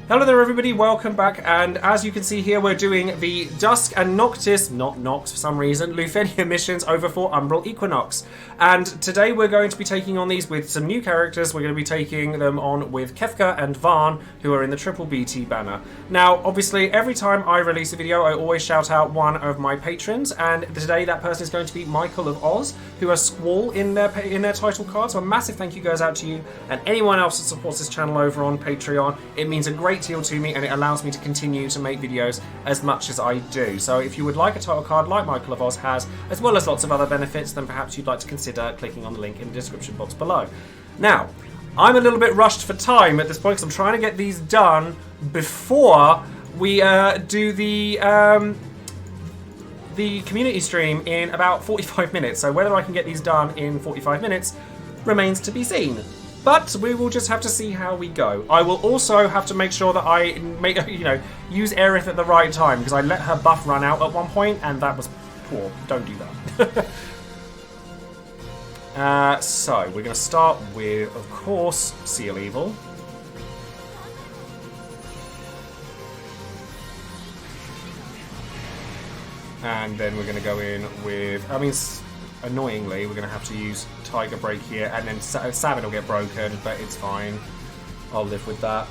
Hello there everybody, welcome back, and as you can see here we're doing the Dusk and Noctis, not Nox for some reason, Lufenia missions over for Umbral Equinox. And today we're going to be taking on these with some new characters. We're going to be taking them on with Kefka and Varn, who are in the Triple BT banner. Now, obviously, every time I release a video I always shout out one of my patrons, and today that person is going to be Michael of Oz, who has Squall in their title card, so a massive thank you goes out to you, and anyone else that supports this channel over on Patreon. It means a great deal to me, and it allows me to continue to make videos as much as I do. So if you would like a title card like Michael of Oz has, as well as lots of other benefits, then perhaps you'd like to consider clicking on the link in the description box below. Now, I'm a little bit rushed for time at this point because I'm trying to get these done before we do the community stream in about 45 minutes. So whether I can get these done in 45 minutes remains to be seen. But we will just have to see how we go. I will also have to make sure that I use Aerith at the right time, because I let her buff run out at one point, and that was poor. Don't do that. So we're going to start with, of course, Seal Evil. And then we're going to go in with, annoyingly, we're going to have to use Tiger Break here, and then Sabin will get broken, but it's fine. I'll live with that.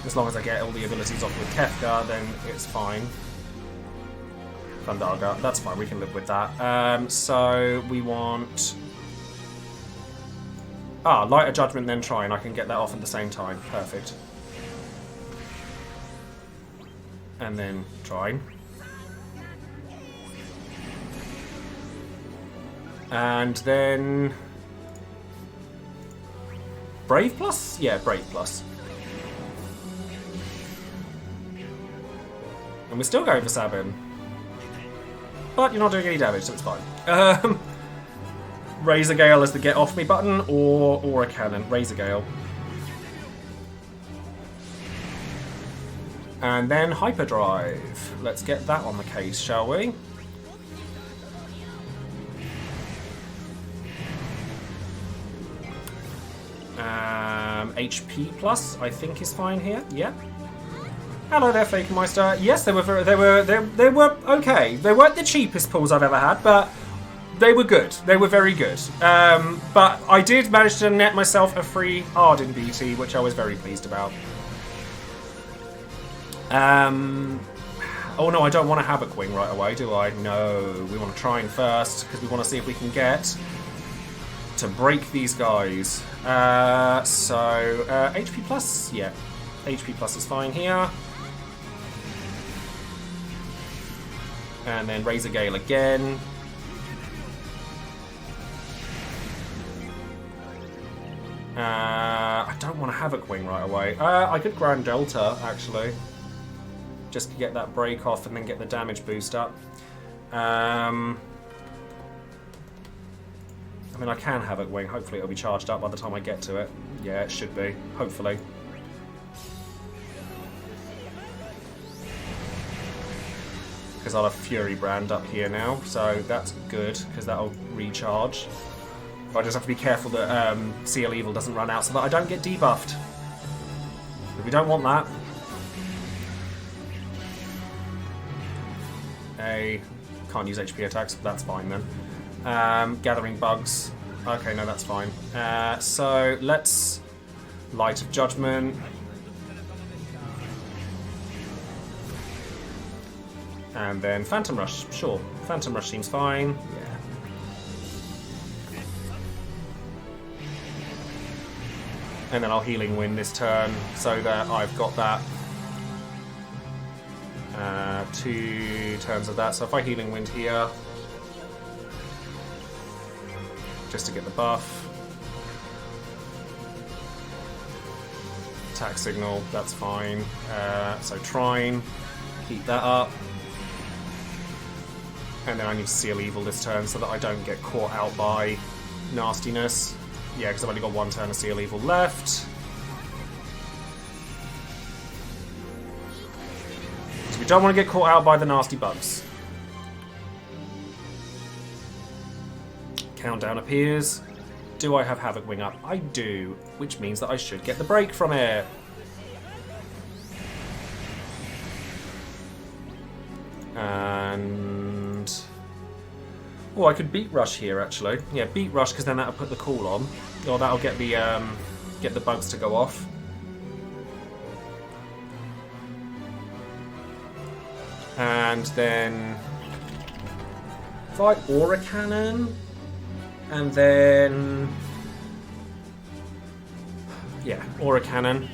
As long as I get all the abilities off with Kefka, then it's fine. Thundaga, that's fine, we can live with that. So we want... Light of Judgment, then Trine. I can get that off at the same time. Perfect. And then Trine. And then... Brave Plus? Yeah, Brave Plus. And we're still going for Sabin. But you're not doing any damage, so it's fine. Razor Gale as the get off me button, or a cannon. Razor Gale. And then Hyperdrive. Let's get that on the case, shall we? HP plus, I think, is fine here. Yeah. Hello there, Fakermeister. Yes, they were okay. They weren't the cheapest pulls I've ever had, but they were good. They were very good. But I did manage to net myself a free Arden BT, which I was very pleased about. Oh no, I don't want a Havoc Wing right away, do I? No, we want to try first, because we want to see if we can get to break these guys. HP plus, yeah. HP plus is fine here. And then Razor Gale again. I don't want a Havoc Wing right away. I could Grand Delta, actually. Just to get that break off and then get the damage boost up. I can Havoc Wing. Hopefully it'll be charged up by the time I get to it. Yeah, it should be. Hopefully. Because I'll have Fury Brand up here now, so that's good, because that'll recharge. But I just have to be careful that Seal Evil doesn't run out so that I don't get debuffed. But we don't want that. Can't use HP attacks, but that's fine then. Gathering bugs. Okay, no, that's fine. So let's Light of Judgment. And then Phantom Rush. Sure, Phantom Rush seems fine. Yeah. And then I'll Healing Wind this turn so that I've got that. 2 turns of that. So if I Healing Wind here, just to get the buff. Attack Signal, that's fine. So Trine, keep that up. And then I need to Seal Evil this turn so that I don't get caught out by nastiness. Yeah, because I've only got 1 turn of Seal Evil left. So we don't want to get caught out by the nasty bugs. Countdown appears. Do I have Havoc Wing up? I do, which means that I should get the break from it. And... oh, I could beat rush here, actually. Yeah, beat rush, because then that'll put the cool on. Or that'll get the bugs to go off. And then... if I aura cannon... and then... yeah, aura cannon.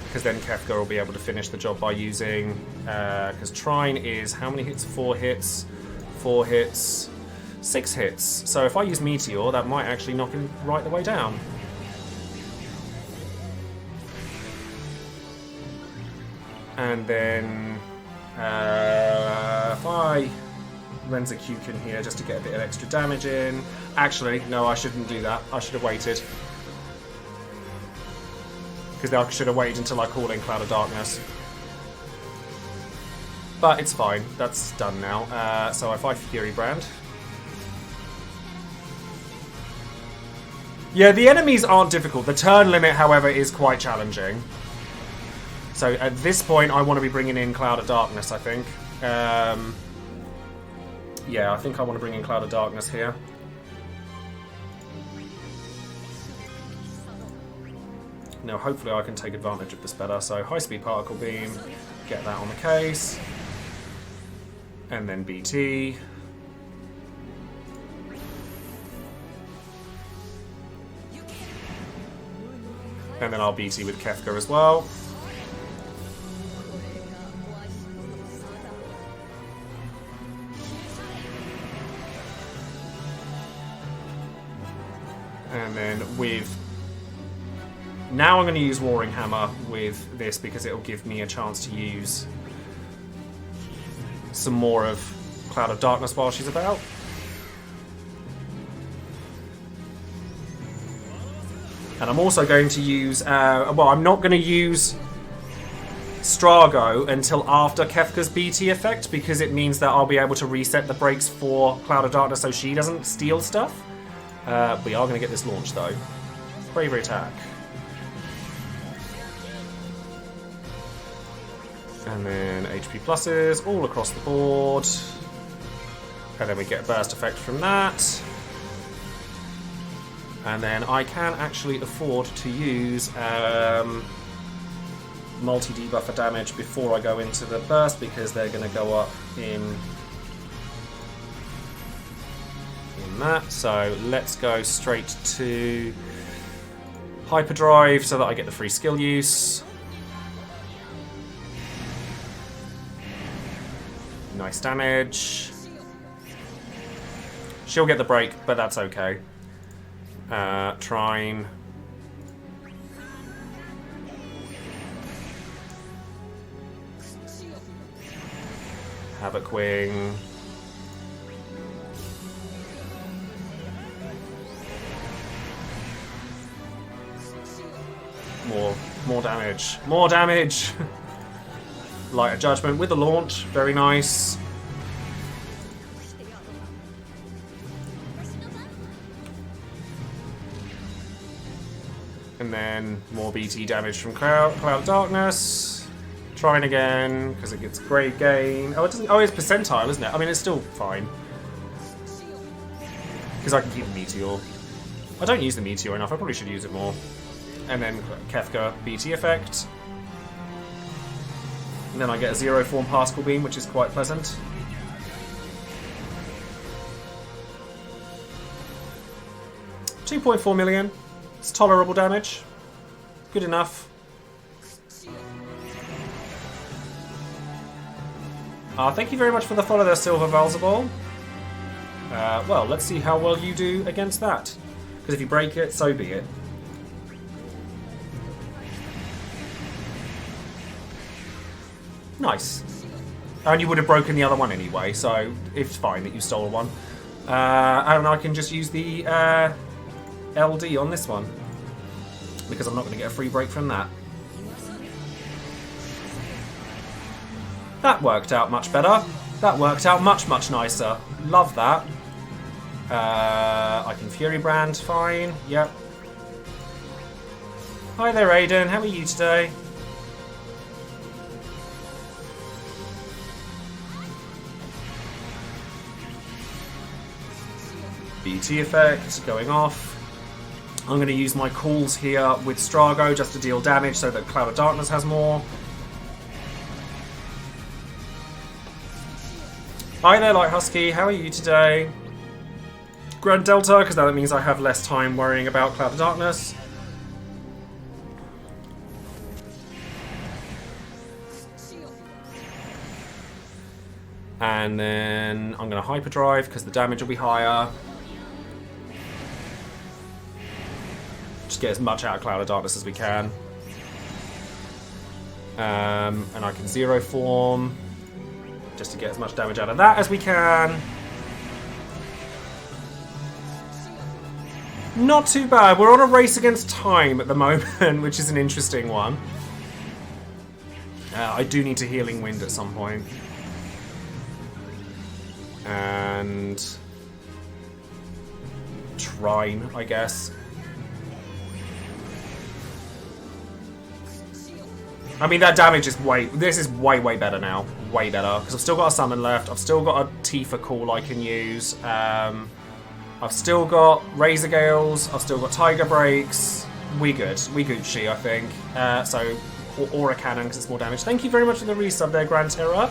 Because then Kefka will be able to finish the job by using... because Trine is how many hits? 4 hits. 4 hits. 6 hits. So if I use Meteor, that might actually knock him right the way down. And then... if I... Renzakuken here just to get a bit of extra damage in. Actually, no, I shouldn't do that. I should have waited. Because I should have waited until I call in Cloud of Darkness. But it's fine. That's done now. So if I Fury Brand... yeah, the enemies aren't difficult. The turn limit, however, is quite challenging. So at this point, I want to be bringing in Cloud of Darkness, I think. Yeah, I think I want to bring in Cloud of Darkness here. Now, hopefully I can take advantage of this better. So, High-Speed Particle Beam, get that on the case. And then BT. And then I'll BT with Kefka as well. And then with... now I'm going to use Roaring Hammer with this because it'll give me a chance to use some more of Cloud of Darkness while she's about. And I'm also going to use... well, I'm not going to use Strago until after Kefka's BT effect because it means that I'll be able to reset the brakes for Cloud of Darkness so she doesn't steal stuff. We are going to get this launch though. Bravery attack. And then HP pluses all across the board. And then we get a burst effect from that. And then I can actually afford to use multi-debuff for damage before I go into the burst because they're going to go up in that. So let's go straight to Hyperdrive so that I get the free skill use. Nice damage. She'll get the break, but that's okay. Trine. Havoc Wing. More damage. More damage! Light of Judgment with the launch. Very nice. And then more BT damage from Cloud of Darkness. Trying again, because it gets great gain. Oh, it doesn't. Oh, it's percentile, isn't it? I mean, it's still fine. Because I can keep the Meteor. I don't use the Meteor enough. I probably should use it more. And then Kefka BT effect. And then I get a 0 form Particle Beam, which is quite pleasant. $2.4 million. It's tolerable damage. Good enough. Thank you very much for the follow there, Silver Valzabol. Well, let's see how well you do against that. Because if you break it, so be it. Nice. And you would have broken the other one anyway, so it's fine that you stole one. And I can just use the LD on this one. Because I'm not going to get a free break from that. That worked out much better. That worked out much, much nicer. Love that. I can Fury Brand, fine. Yep. Hi there, Aiden. How are you today? BT effect going off. I'm going to use my calls here with Strago just to deal damage so that Cloud of Darkness has more. Hi there, Light Husky. How are you today? Grand Delta, because that means I have less time worrying about Cloud of Darkness. And then I'm going to Hyperdrive because the damage will be higher. Just get as much out of Cloud of Darkness as we can. And I can Zero Form just to get as much damage out of that as we can. Not too bad. We're on a race against time at the moment, which is an interesting one. I do need to Healing Wind at some point. And Trine, I guess. I mean, that damage is this is way better now. Way better. Because I've still got a summon left. I've still got a Tifa call I can use. I've still got Razor Gales. I've still got Tiger Breaks. We good. We Gucci, I think. So, Aura Cannon because it's more damage. Thank you very much for the resub there, Grand Terror.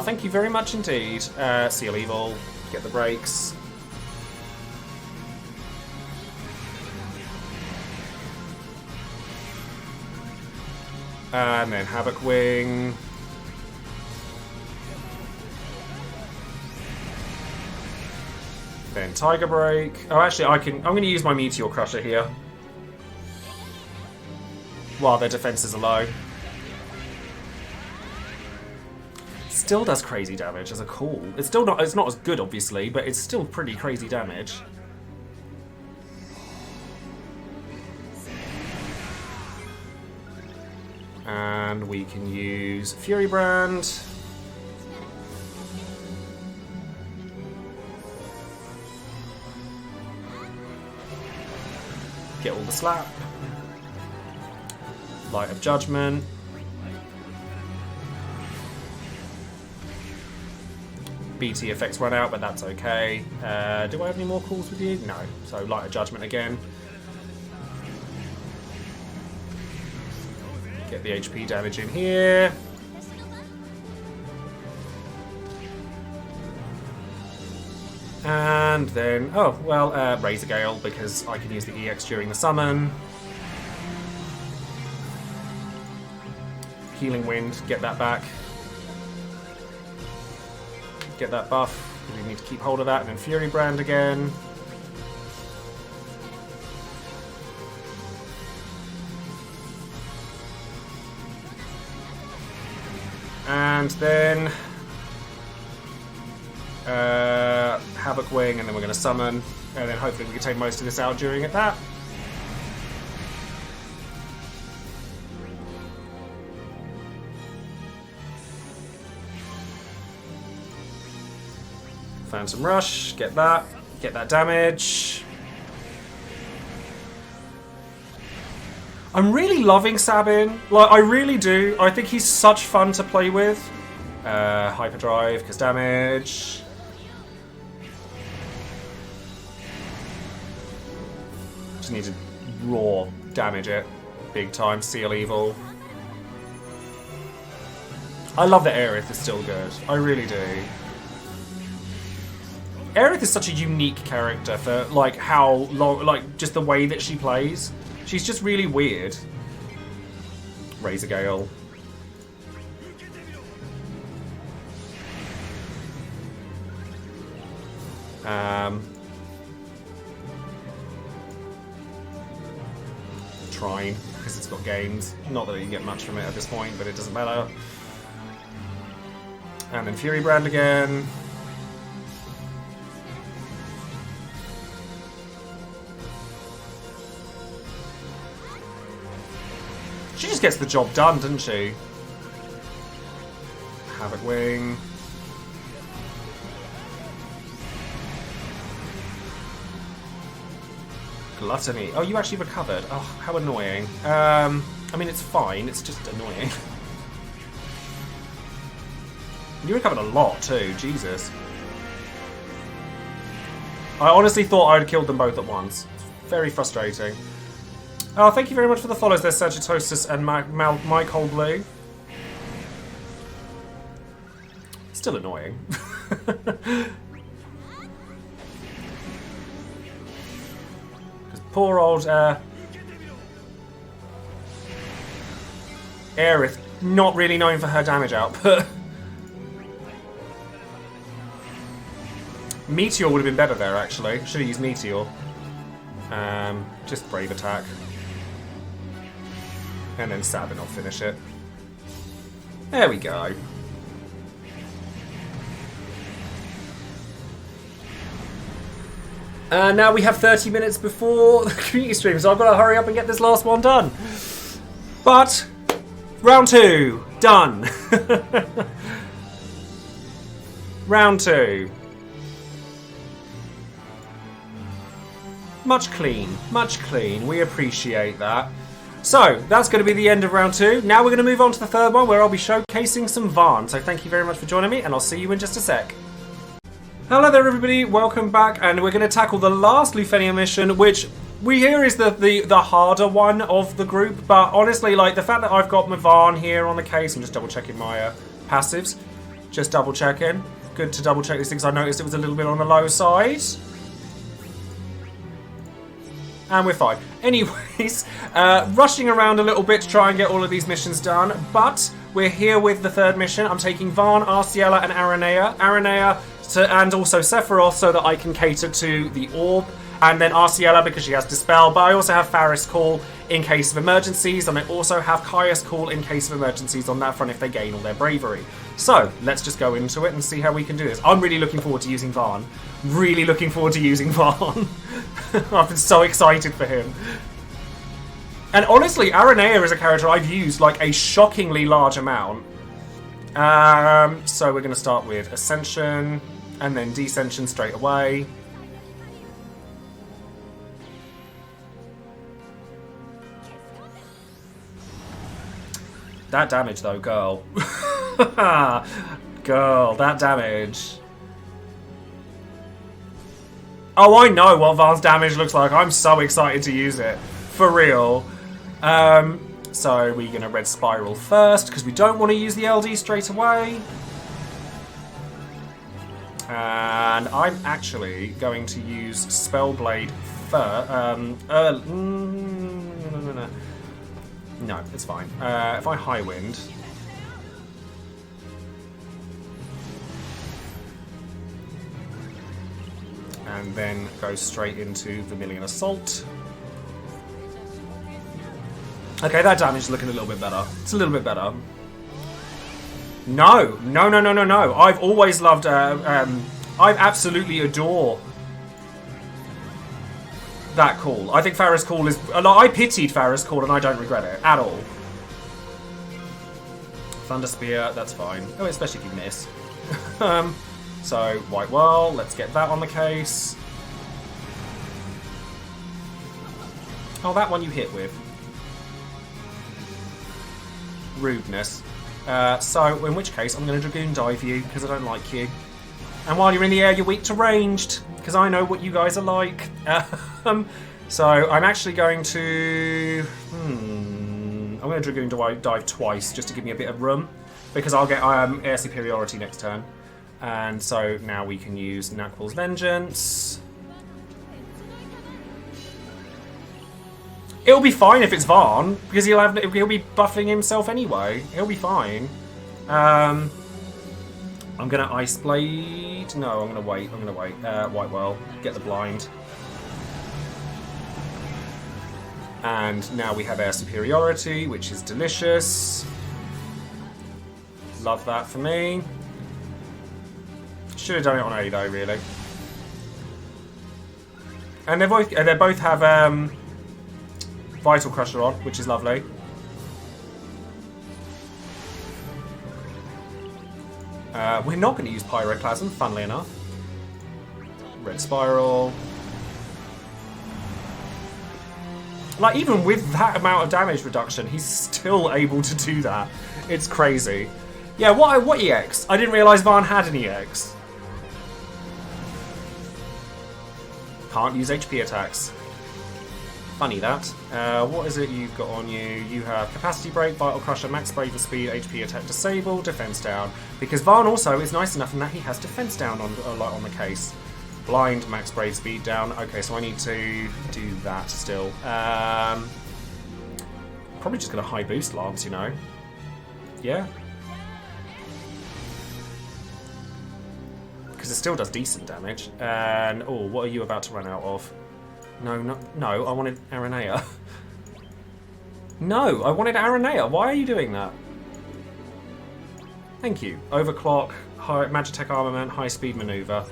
Thank you very much indeed. Seal Evil. Get the breaks. And then Havoc Wing. Then Tiger Break. Oh, actually, I'm going to use my Meteor Crusher here while their defenses are low. Still does crazy damage as a call. It's still not. It's not as good, obviously, but it's still pretty crazy damage. And we can use Fury Brand. Get all the slap. Light of Judgment. BT effects run out, but that's okay. Do I have any more calls with you? No. So Light of Judgment again. Get the HP damage in here. And then, Razor Gale, because I can use the EX during the summon. Healing Wind, get that back. Get that buff, we need to keep hold of that, and then Fury Brand again. And then Havoc Wing, and then we're going to summon, and then hopefully we can take most of this out during that. Phantom Rush, get that damage. I'm really loving Sabin. Like, I really do. I think he's such fun to play with. Hyperdrive, because damage. Just need to raw damage it. Big time. Seal Evil. I love that Aerith is still good. I really do. Aerith is such a unique character for, like, how long, like, just the way that she plays. She's just really weird. Razor Gale. Trine, because it's got gains. Not that you get much from it at this point, but it doesn't matter. And then Fury Brand again. She just gets the job done, doesn't she? Havoc Wing. Gluttony. Oh, you actually recovered. Oh, how annoying. I mean, it's fine. It's just annoying. You recovered a lot too, Jesus. I honestly thought I'd killed them both at once. It's very frustrating. Oh, thank you very much for the follows there, Sagittarius and Mike Blue. Still annoying. Poor old Aerith, not really known for her damage output. Meteor would have been better there, actually. Should have used Meteor. Just Brave Attack. And then Sabin will finish it. There we go. And now we have 30 minutes before the community stream, so I've got to hurry up and get this last one done. But, round 2, done. Round 2. Much clean. We appreciate that. So, that's going to be the end of round 2. Now we're going to move on to the third one, where I'll be showcasing some Varn. So thank you very much for joining me, and I'll see you in just a sec. Hello there everybody, welcome back, and we're going to tackle the last Lufenia mission, which we hear is the harder one of the group, but honestly, like, the fact that I've got my Varn here on the case, I'm just double checking my passives, just double checking, good to double check these things, I noticed it was a little bit on the low side, and we're fine. Anyways, rushing around a little bit to try and get all of these missions done, but we're here with the third mission. I'm taking Varn, Arciela, and Aranea, and also Sephiroth, so that I can cater to the orb, and then Arciela because she has Dispel, but I also have Faris Call in case of emergencies, and I also have Caius Call in case of emergencies on that front if they gain all their bravery. So, let's just go into it and see how we can do this. I'm really looking forward to using Varn. Really looking forward to using Varn. I've been so excited for him. And honestly, Aranea is a character I've used like a shockingly large amount. So we're going to start with Ascension, and then Descension straight away. That damage though, girl. Girl, that damage. Oh, I know what Varn's damage looks like. I'm so excited to use it. For real. So we're going to Red Spiral first, because we don't want to use the LD straight away. And I'm actually going to use Spellblade first. No, it's fine. If I High Wind... and then go straight into Vermilion Assault. Okay, that damage is looking a little bit better. It's a little bit better. No. I've always loved... I absolutely adore that call. I think Faris Call is... I pitied Faris Call and I don't regret it at all. Thunder Spear, that's fine. Oh, especially if you miss. So, White Whirl, let's get that on the case. Oh, that one you hit with. Rudeness. So, in which case, I'm going to Dragoon Dive you, because I don't like you. And while you're in the air, you're weak to ranged, because I know what you guys are like. So, I'm actually going to... I'm going to Dragoon Dive twice, just to give me a bit of room, because I'll get air superiority next turn. And so now we can use Naquil's Vengeance. It'll be fine if it's Varn, because he'll be buffing himself anyway. He'll be fine. I'm gonna Ice Blade. No, I'm gonna wait. White Whirl, get the blind. And now we have air superiority, which is delicious. Love that for me. Should have done it on A though, really. And they both have Vital Crusher on, which is lovely. We're not going to use Pyroclasm, funnily enough. Red Spiral. Like, even with that amount of damage reduction, he's still able to do that. It's crazy. Yeah, what EX? I didn't realise Varn had an EX. Can't use HP attacks. Funny that. What is it you've got on you? You have Capacity Break, Vital Crusher, Max Braver Speed, HP Attack Disable, Defense Down. Because Varn also is nice enough in that he has Defense Down on the case. Blind, Max Brave Speed down. Okay, so I need to do that still. Probably just going to high boost Lance, you know. Yeah. Because it still does decent damage. And, oh, what are you about to run out of? No, I wanted Aranea. No, I wanted Aranea. Why are you doing that? Thank you. Overclock, high Magitech Armament, high speed maneuver.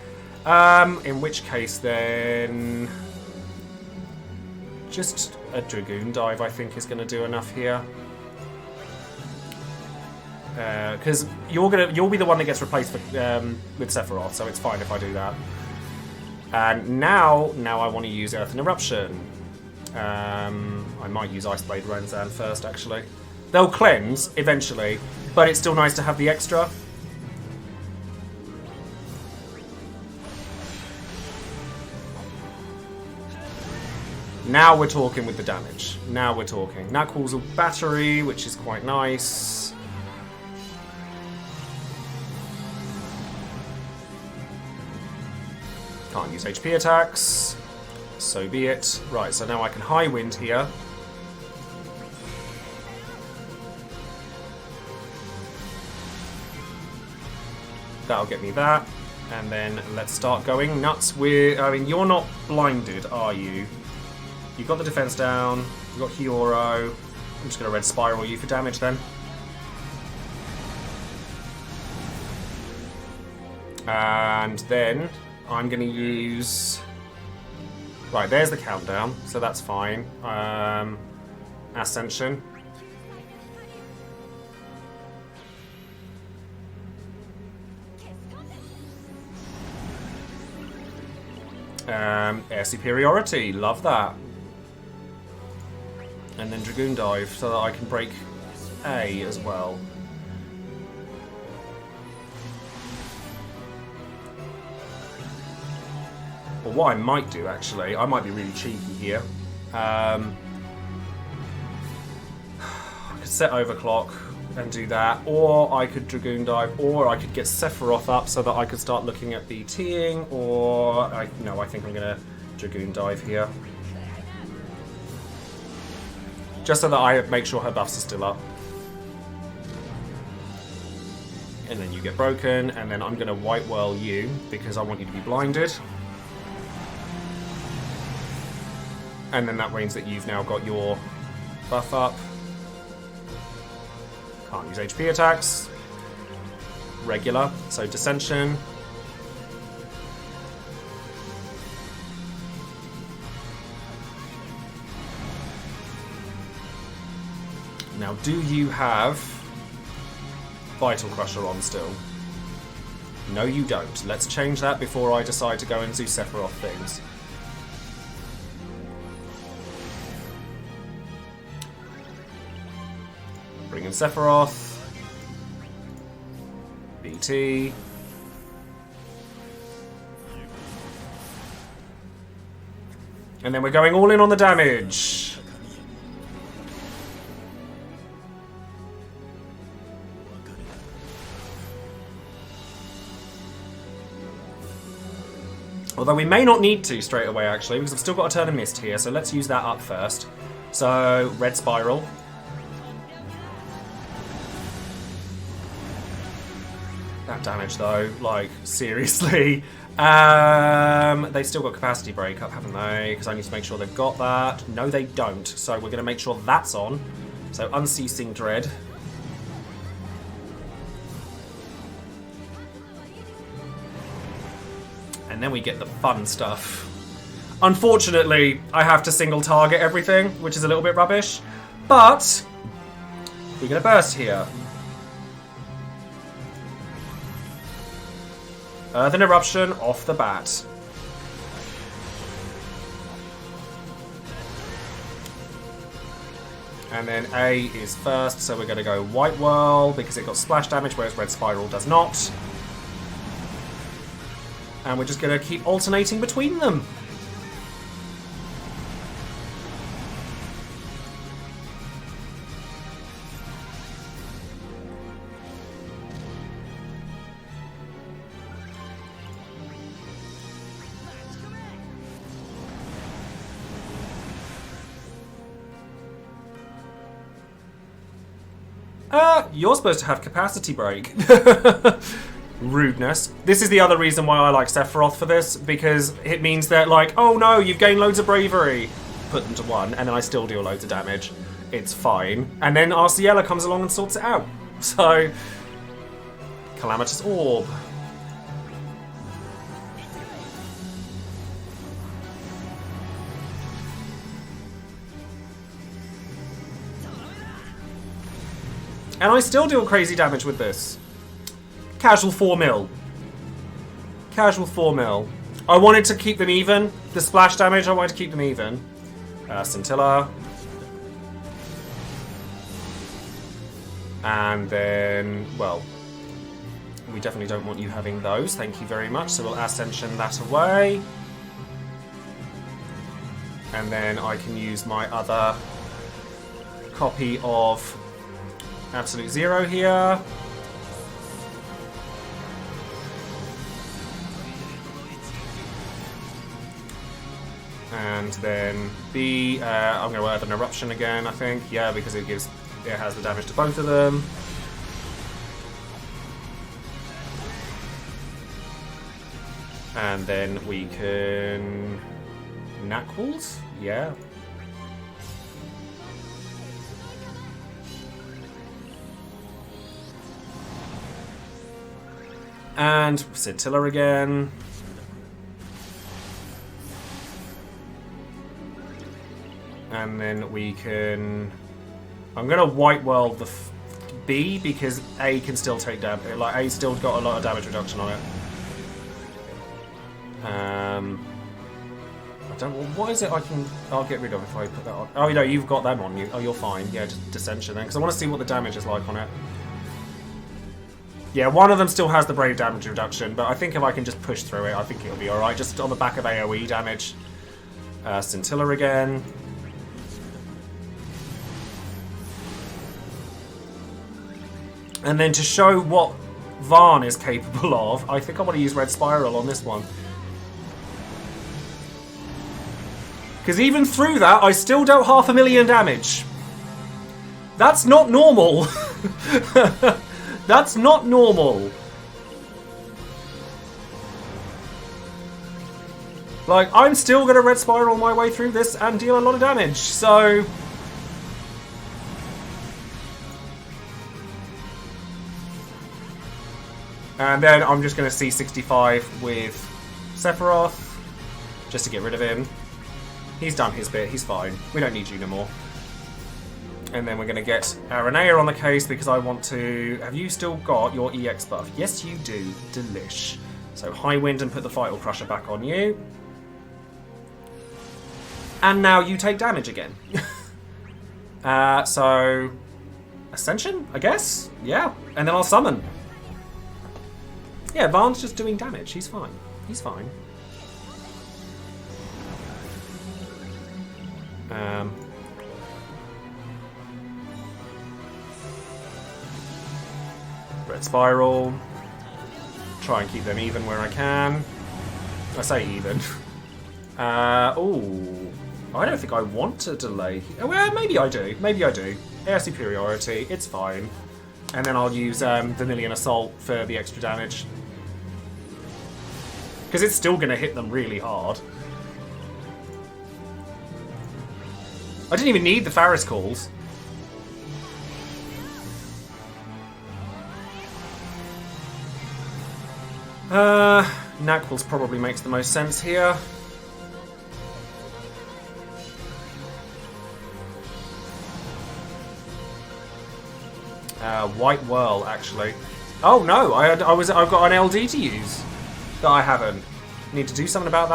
In which case then... just a Dragoon Dive I think is going to do enough here. Because you'll be the one that gets replaced with Sephiroth, so it's fine if I do that. And now I want to use Earth and Eruption. I might use Ice Blade Renzan first, actually. They'll cleanse eventually, but it's still nice to have the extra. Now we're talking with the damage. Now we're talking. That calls a battery, which is quite nice. Can't use HP attacks. So be it. Right, so now I can high wind here. That'll get me that. And then let's start going nuts with... I mean, you're not blinded, are you? You've got the defense down. You've got Hyoro. I'm just going to red spiral you for damage then. And then I'm going to use... Right, there's the countdown, so that's fine. Ascension. Air superiority, love that. And then Dragoon Dive, so that I can break A as well. Well, what I might do, actually, I might be really cheeky here. I could set Overclock and do that, or I could Dragoon Dive, or I could get Sephiroth up so that I could start looking at BTing, or... I think I'm going to Dragoon Dive here. Just so that I make sure her buffs are still up. And then you get broken, and then I'm going to White Whirl you, because I want you to be blinded. And then that means that you've now got your buff up. Can't use HP attacks. Regular, so Dissension. Now, do you have Vital Crusher on still? No, you don't. Let's change that before I decide to go and do Sephiroth things. Bring in Sephiroth. BT. And then we're going all in on the damage. Although we may not need to straight away, actually, because I've still got a turn of mist here, so let's use that up first. So, Red Spiral. That damage, though, like, seriously. They've still got Capacity Break up, haven't they? Because I need to make sure they've got that. No, they don't. So we're going to make sure that's on. So, Unceasing Dread. And then we get the fun stuff. Unfortunately, I have to single target everything, which is a little bit rubbish. But we're going to burst here. Earth and Eruption off the bat. And then A is first, so we're going to go White Whirl because it got splash damage, whereas Red Spiral does not. And we're just going to keep alternating between them. You're supposed to have capacity break. Rudeness. This is the other reason why I like Sephiroth for this, because it means that, like, oh no, you've gained loads of bravery. Put them to 1, and then I still deal loads of damage. It's fine. And then Arciella comes along and sorts it out. So, Calamitous Orb. And I still deal crazy damage with this. Casual 4 mil. Casual 4 mil. I wanted to keep them even. The splash damage, I wanted to keep them even. Scintilla. And then, well, we definitely don't want you having those. Thank you very much. So we'll Ascension that away. And then I can use my other copy of Absolute Zero here. And then B, I'm going to add an Eruption again, I think. Yeah, because it has the damage to both of them. And then we can Knackles? Yeah. And Scintilla again. And then we can... I'm going to White Whirl the B because A can still take damage. Like, A's still got a lot of damage reduction on it. I don't... What is it I'll get rid of if I put that on? Oh, no, you've got them on you. Oh, you're fine. Yeah, just Dissension then. Because I want to see what the damage is like on it. Yeah, one of them still has the brave damage reduction, but I think if I can just push through it, I think it'll be alright. Just on the back of AoE damage. Scintilla again. And then to show what Varn is capable of, I think I want to use Red Spiral on this one. Because even through that, I still dealt 500,000 damage. That's not normal. That's not normal. Like, I'm still going to Red Spiral my way through this and deal a lot of damage, so... And then I'm just going to C65 with Sephiroth, just to get rid of him. He's done his bit, he's fine. We don't need you no more. And then we're going to get Aranea on the case because I want to... Have you still got your EX buff? Yes, you do. Delish. So High Wind and put the Vital Crusher back on you. And now you take damage again. So... Ascension, I guess? Yeah. And then I'll summon. Yeah, Varn's just doing damage. He's fine. He's fine. Red Spiral. Try and keep them even where I can. I say even. Ooh. I don't think I want to delay. Well, maybe I do. Maybe I do. Air Superiority. It's fine. And then I'll use Vermilion Assault for the extra damage. Because it's still going to hit them really hard. I didn't even need the Faris calls. Knackles probably makes the most sense here. White Whirl, actually. Oh no, I've got an LD to use that I haven't. Need to do something about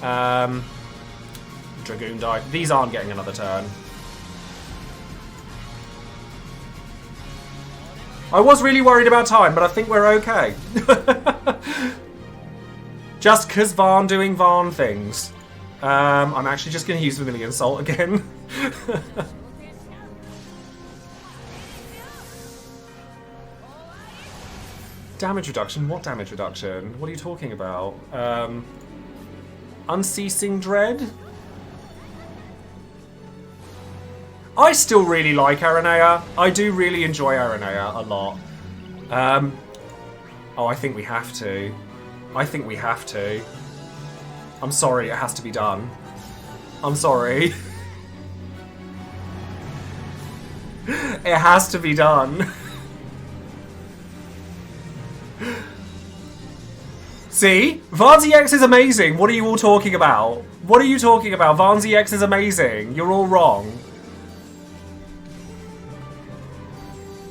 that. Dragoon died. These aren't getting another turn. I was really worried about time, but I think we're okay. Just because Varn doing Varn things. I'm actually just going to use Vermilion Salt again. Damage reduction? What damage reduction? What are you talking about? Unceasing Dread? I still really like Aranea. I do really enjoy Aranea a lot. Oh, I think we have to. I think we have to. I'm sorry, it has to be done. I'm sorry. It has to be done. See? Varn EX is amazing. What are you all talking about? What are you talking about? Varn EX is amazing. You're all wrong.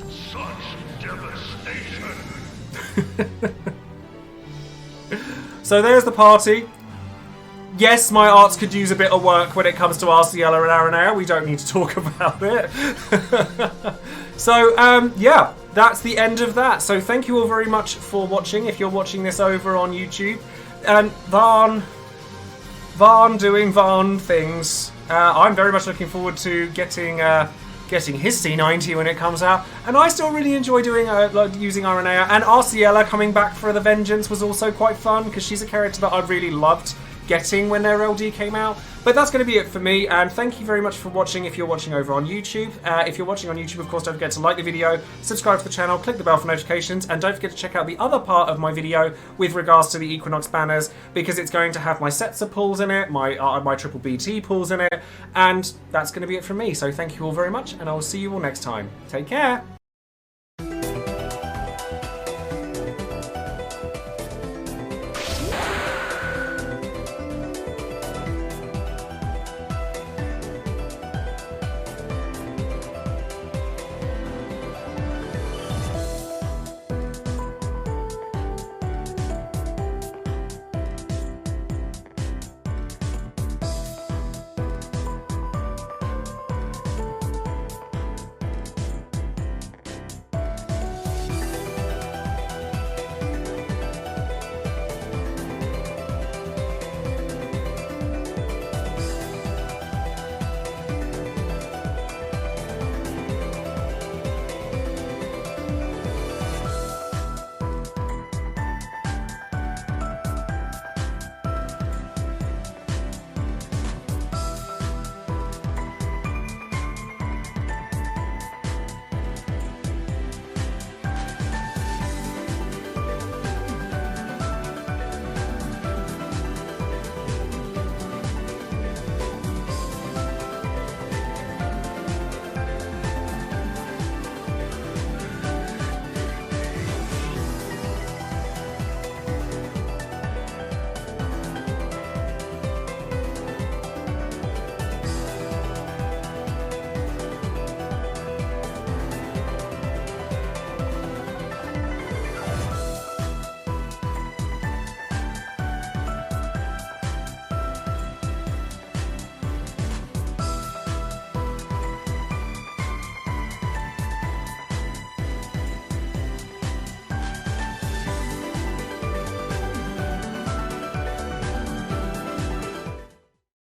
Such devastation. So there's the party. Yes, my arts could use a bit of work when it comes to Arciela and Aranea. We don't need to talk about it. So, yeah, that's the end of that. So thank you all very much for watching. If you're watching this over on YouTube. And Varn doing Varn things. I'm very much looking forward to getting his C90 when it comes out. And I still really enjoy doing using Aranea. And Arciela coming back for the Vengeance was also quite fun, because she's a character that I really loved getting when their LD came out. But that's going to be it for me, and thank you very much for watching if you're watching over on YouTube. If you're watching on YouTube, of course, don't forget to like the video, subscribe to the channel, click the bell for notifications, and don't forget to check out the other part of my video with regards to the Equinox banners, because it's going to have my Setzer pulls in it, my triple BT pulls in it, and that's going to be it from me. So thank you all very much, and I will see you all next time. Take care!